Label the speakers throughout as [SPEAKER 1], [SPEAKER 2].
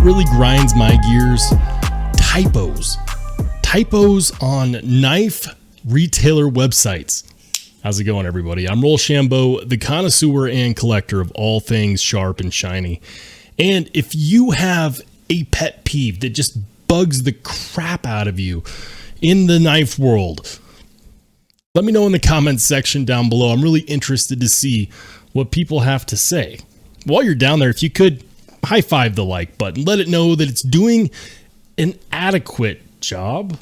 [SPEAKER 1] really grinds my gears? Typos. Typos on knife retailer websites. How's it going, everybody? I'm Rollshambo, the connoisseur and collector of all things sharp and shiny. And if you have a pet peeve that just bugs the crap out of you in the knife world, let me know in the comments section down below. I'm really interested to see what people have to say. While you're down there, if you could high five the like button, let it know that it's doing an adequate job.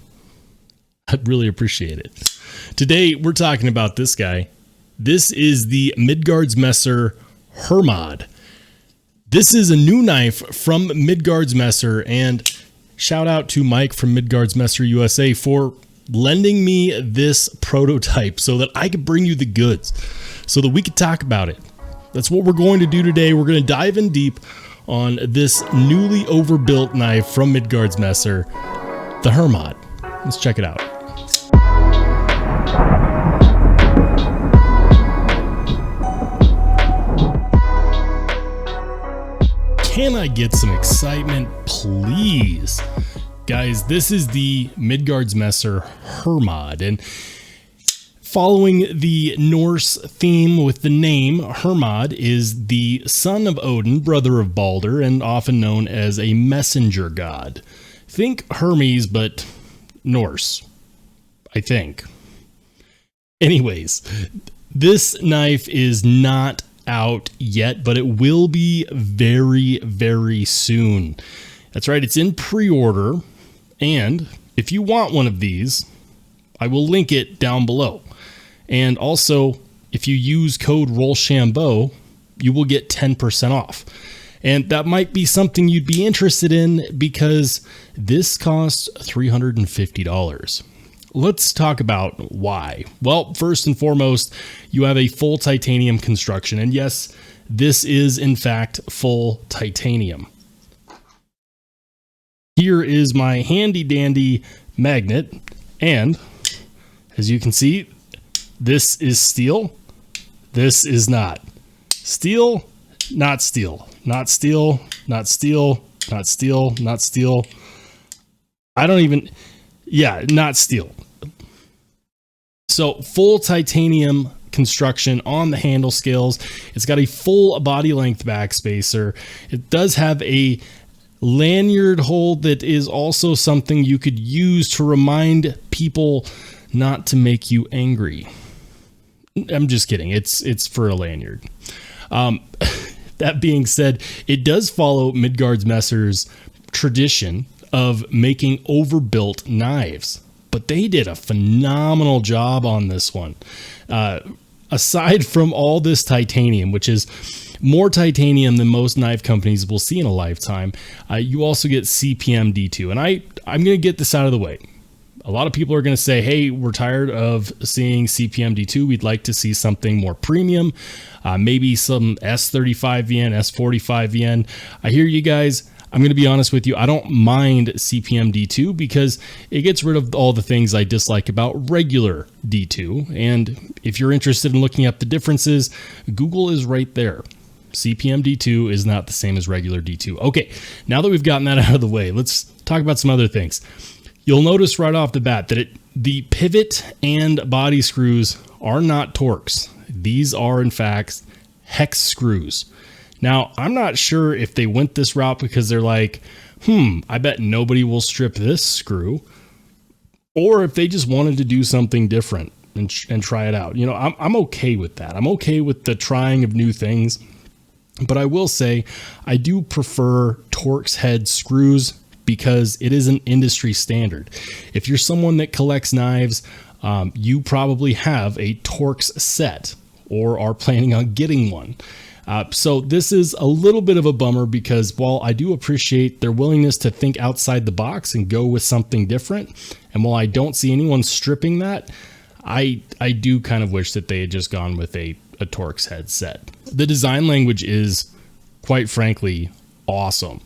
[SPEAKER 1] I'd really appreciate it. Today, we're talking about this guy. This is the Midgards Messer Hermod. This is a new knife from Midgards Messer, and shout out to Mike from Midgards Messer USA for lending me this prototype so that I could bring you the goods, so that we could talk about it. That's what we're going to do today. We're going to dive in deep on this newly overbuilt knife from Midgards Messer, the Hermod. Let's check it out. Can I get some excitement, please? Guys, this is the Midgards Messer Hermod, and following the Norse theme with the name, Hermod is the son of Odin, brother of Balder, and often known as a messenger god. Think Hermes, but Norse, I think. Anyways, this knife is not out yet, but it will be very, very soon. That's right, it's in pre-order, and if you want one of these, I will link it down below. And also, if you use code Rollshambo, you will get 10% off. And that might be something you'd be interested in because this costs $350. Let's talk about why. Well, first and foremost, you have a full titanium construction. And yes, this is in fact full titanium. Here is my handy dandy magnet. And as you can see, this is steel. This is not. Steel, not steel. Not steel, not steel, not steel, not steel. I don't even, yeah, not steel. So full titanium construction on the handle scales. It's got a full body length backspacer. It does have a lanyard hold that is also something you could use to remind people not to make you angry. I'm just kidding. It's for a lanyard. That being said, it does follow Midgards Messer's tradition of making overbuilt knives, but they did a phenomenal job on this one. Aside from all this titanium, which is more titanium than most knife companies will see in a lifetime, you also get CPM D2. And I'm going to get this out of the way. A lot of people are going to say, hey, we're tired of seeing CPM D2. We'd like to see something more premium, maybe some S35VN, S45VN. I hear you guys. I'm going to be honest with you. I don't mind CPM D2 because it gets rid of all the things I dislike about regular D2. And if you're interested in looking up the differences, Google is right there. CPM D2 is not the same as regular D2. Okay, now that we've gotten that out of the way, let's talk about some other things. You'll notice right off the bat that the pivot and body screws are not Torx. These are, in fact, hex screws. Now, I'm not sure if they went this route because they're like, I bet nobody will strip this screw, or if they just wanted to do something different and try it out. You know, I'm okay with that. I'm okay with the trying of new things, but I will say I do prefer Torx head screws because it is an industry standard. If you're someone that collects knives, you probably have a Torx set or are planning on getting one. So this is a little bit of a bummer because while I do appreciate their willingness to think outside the box and go with something different, and while I don't see anyone stripping that, I do kind of wish that they had just gone with a Torx head set. The design language is, quite frankly, awesome.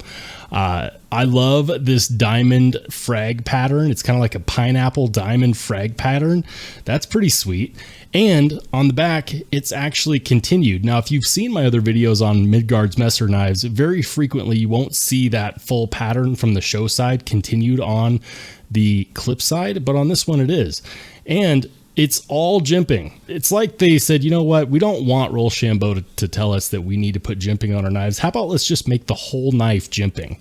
[SPEAKER 1] I love this diamond frag pattern. It's kind of like a pineapple diamond frag pattern. That's pretty sweet. And on the back, it's actually continued. Now, if you've seen my other videos on Midgards Messer knives, very frequently you won't see that full pattern from the show side continued on the clip side, but on this one it is. And it's all jimping. It's like they said, you know what? We don't want Rollshambo to tell us that we need to put jimping on our knives. How about let's just make the whole knife jimping?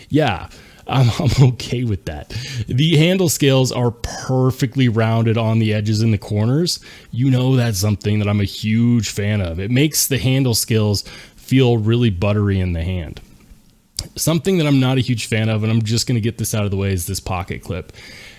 [SPEAKER 1] Yeah, I'm okay with that. The handle scales are perfectly rounded on the edges and the corners. You know, that's something that I'm a huge fan of. It makes the handle scales feel really buttery in the hand. Something that I'm not a huge fan of, and I'm just going to get this out of the way, is this pocket clip.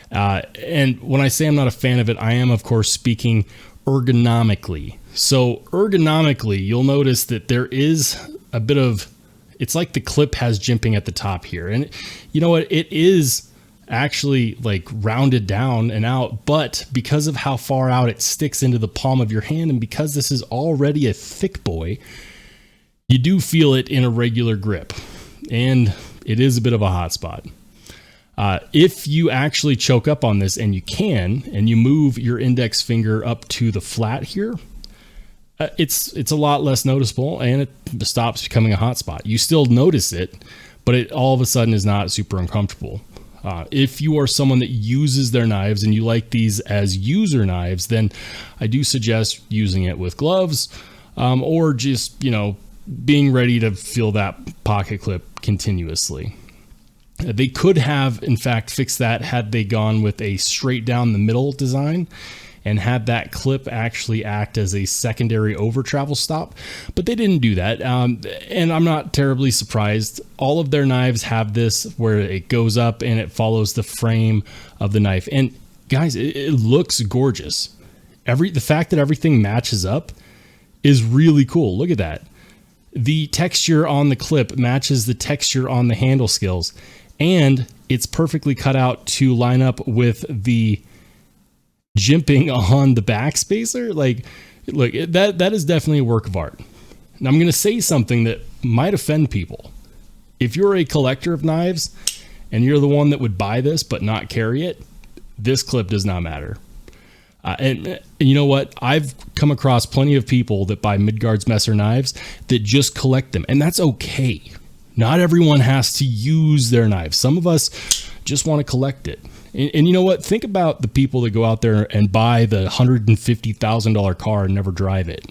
[SPEAKER 1] And when I say I'm not a fan of it, I am, of course, speaking ergonomically. So ergonomically, you'll notice that there is a bit of, it's like the clip has jimping at the top here. And you know what? It is actually like rounded down and out, but because of how far out it sticks into the palm of your hand, and because this is already a thick boy, you do feel it in a regular grip. And it is a bit of a hot spot. If you actually choke up on this, and you can, and you move your index finger up to the flat here, it's a lot less noticeable, and it stops becoming a hot spot. You still notice it, but it all of a sudden is not super uncomfortable. If you are someone that uses their knives and you like these as user knives, then I do suggest using it with gloves, or just, you know, being ready to feel that pocket clip continuously. They could have, in fact, fixed that had they gone with a straight down the middle design and had that clip actually act as a secondary over travel stop, but they didn't do that. And I'm not terribly surprised. All of their knives have this where it goes up and it follows the frame of the knife. And guys, it looks gorgeous. The fact that everything matches up is really cool. Look at that. The texture on the clip matches the texture on the handle scales, and it's perfectly cut out to line up with the jimping on the backspacer. Like, look, that is definitely a work of art. And I'm going to say something that might offend people. If you're a collector of knives and you're the one that would buy this but not carry it, this clip does not matter. And you know what? I've come across plenty of people that buy Midgards Messer knives that just collect them, and that's okay. Not everyone has to use their knives. Some of us just want to collect it. And you know what? Think about the people that go out there and buy the $150,000 car and never drive it.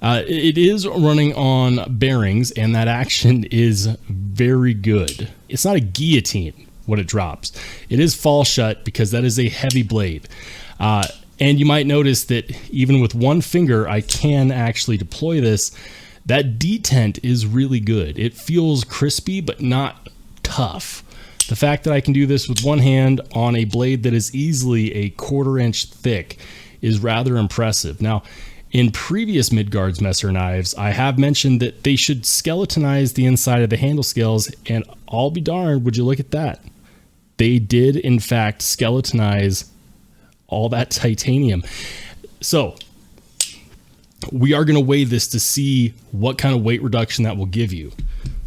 [SPEAKER 1] It is running on bearings, and that action is very good. It's not a guillotine when it drops. It is fall shut because that is a heavy blade. And you might notice that even with one finger, I can actually deploy this. That detent is really good. It feels crispy, but not tough. The fact that I can do this with one hand on a blade that is easily a 1/4 inch thick is rather impressive. Now, in previous Midgards Messer knives, I have mentioned that they should skeletonize the inside of the handle scales, and I'll be darned, would you look at that? They did, in fact, skeletonize all that titanium. So we are going to weigh this to see what kind of weight reduction that will give you.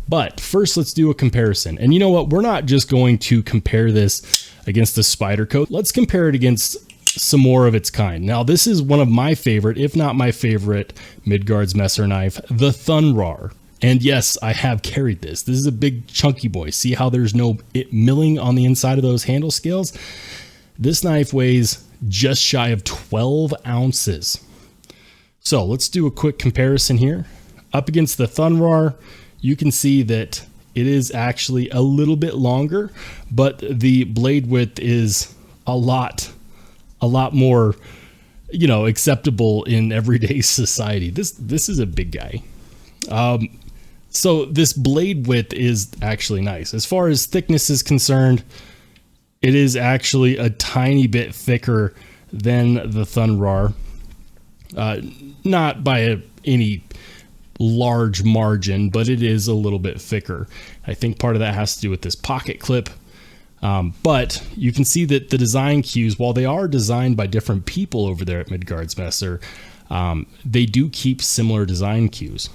[SPEAKER 1] But first, let's do a comparison. And you know what? We're not just going to compare this against the Spyderco. Let's compare it against some more of its kind. Now, this is one of my favorite, if not my favorite, Midgards Messer knife, the Thunrar. And yes, I have carried this. This is a big chunky boy. See how there's no milling on the inside of those handle scales? This knife weighs just shy of 12 ounces. So let's do a quick comparison here. Up against the Thunrar, you can see that it is actually a little bit longer, but the blade width is a lot more, you know, acceptable in everyday society. This is a big guy. So this blade width is actually nice. As far as thickness is concerned, it is actually a tiny bit thicker than the Thunrar. Not by any large margin, but it is a little bit thicker. I think part of that has to do with this pocket clip. But you can see that the design cues, while they are designed by different people over there at Midgards Messer, they do keep similar design cues.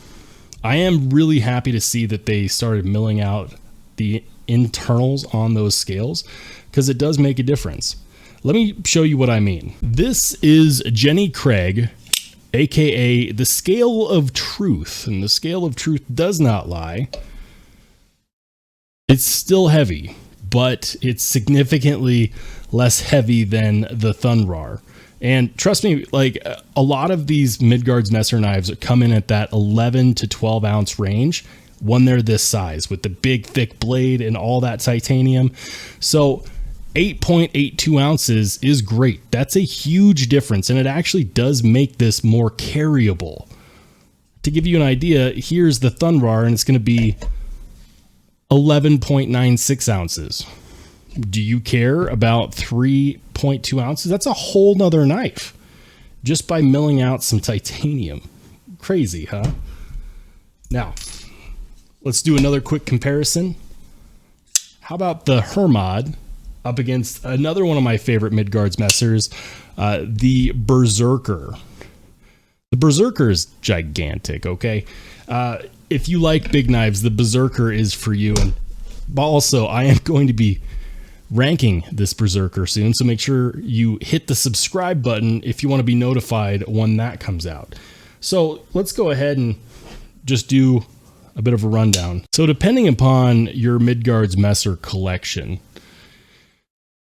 [SPEAKER 1] I am really happy to see that they started milling out the internals on those scales, because it does make a difference. Let me show you what I mean. This is Jenny Craig, aka the Scale of Truth, and the Scale of Truth does not lie. It's still heavy, but it's significantly less heavy than the Thunrar. And trust me, like, a lot of these Midgards Messer knives come in at that 11 to 12 ounce range when they're this size, with the big thick blade and all that titanium. So 8.82 ounces is great. That's a huge difference, and it actually does make this more carryable. To give you an idea, here's the Thunrar, and it's going to be 11.96 ounces. Do you care about 3.2 ounces? That's a whole nother knife just by milling out some titanium. Crazy, huh? Now, let's do another quick comparison. How about the Hermod up against another one of my favorite Midgards Messers, the Berserker. The Berserker is gigantic, okay? If you like big knives, the Berserker is for you. And also, I am going to be ranking this Berserker soon, so make sure you hit the subscribe button if you want to be notified when that comes out. So let's go ahead and just do a bit of a rundown. So depending upon your Midgards Messer collection,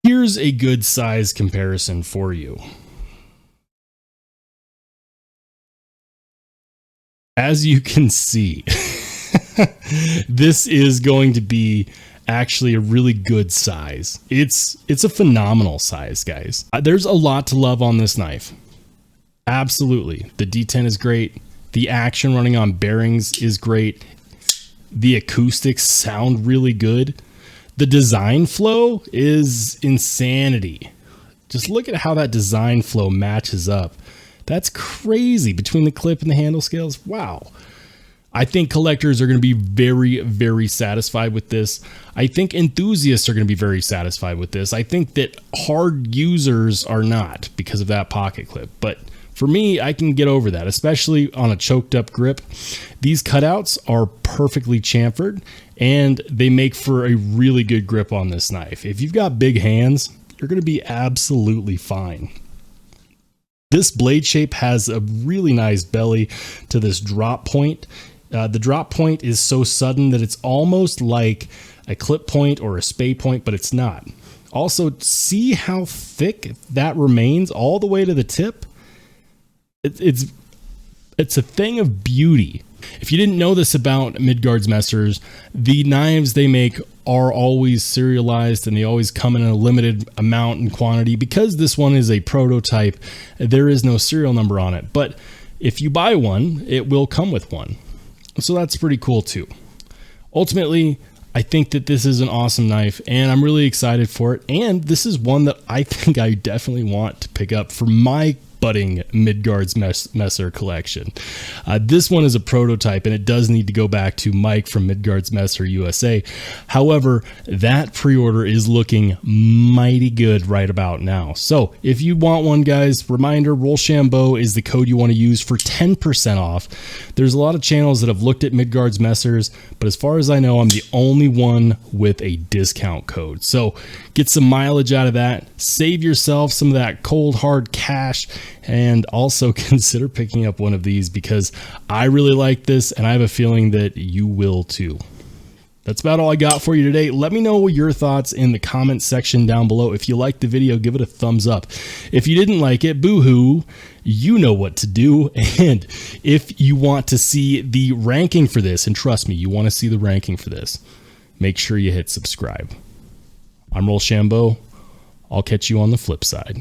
[SPEAKER 1] here's a good size comparison for you. As you can see, this is going to be actually a really good size. It's a phenomenal size, guys. There's a lot to love on this knife. Absolutely. The D10 is great. The action running on bearings is great. The acoustics sound really good. The design flow is insanity. Just look at how that design flow matches up. That's crazy between the clip and the handle scales. Wow. I think collectors are going to be very, very satisfied with this. I think enthusiasts are going to be very satisfied with this. I think that hard users are not, because of that pocket clip. But for me, I can get over that, especially on a choked up grip. These cutouts are perfectly chamfered, and they make for a really good grip on this knife. If you've got big hands, you're going to be absolutely fine. This blade shape has a really nice belly to this drop point. The drop point is so sudden that it's almost like a clip point or a spay point, but it's not. Also, see how thick that remains all the way to the tip? It's a thing of beauty. If you didn't know this about Midgards Messers, the knives they make are always serialized, and they always come in a limited amount and quantity. Because this one is a prototype, there is no serial number on it. But if you buy one, it will come with one. So that's pretty cool too. Ultimately, I think that this is an awesome knife, and I'm really excited for it. And this is one that I think I definitely want to pick up for my budding Midgards Messer collection. This one is a prototype, and it does need to go back to Mike from Midgards Messer USA. However, that pre-order is looking mighty good right about now. So if you want one, guys, reminder, Rollshambo is the code you want to use for 10% off. There's a lot of channels that have looked at Midgards Messers, but as far as I know, I'm the only one with a discount code. So get some mileage out of that, save yourself some of that cold hard cash, and also consider picking up one of these, because I really like this, and I have a feeling that you will too. That's about all I got for you today. Let me know your thoughts in the comments section down below. If you liked the video, give it a thumbs up. If you didn't like it, boo-hoo, you know what to do. And if you want to see the ranking for this, and trust me, you want to see the ranking for this, make sure you hit subscribe. I'm Rollshambo. I'll catch you on the flip side.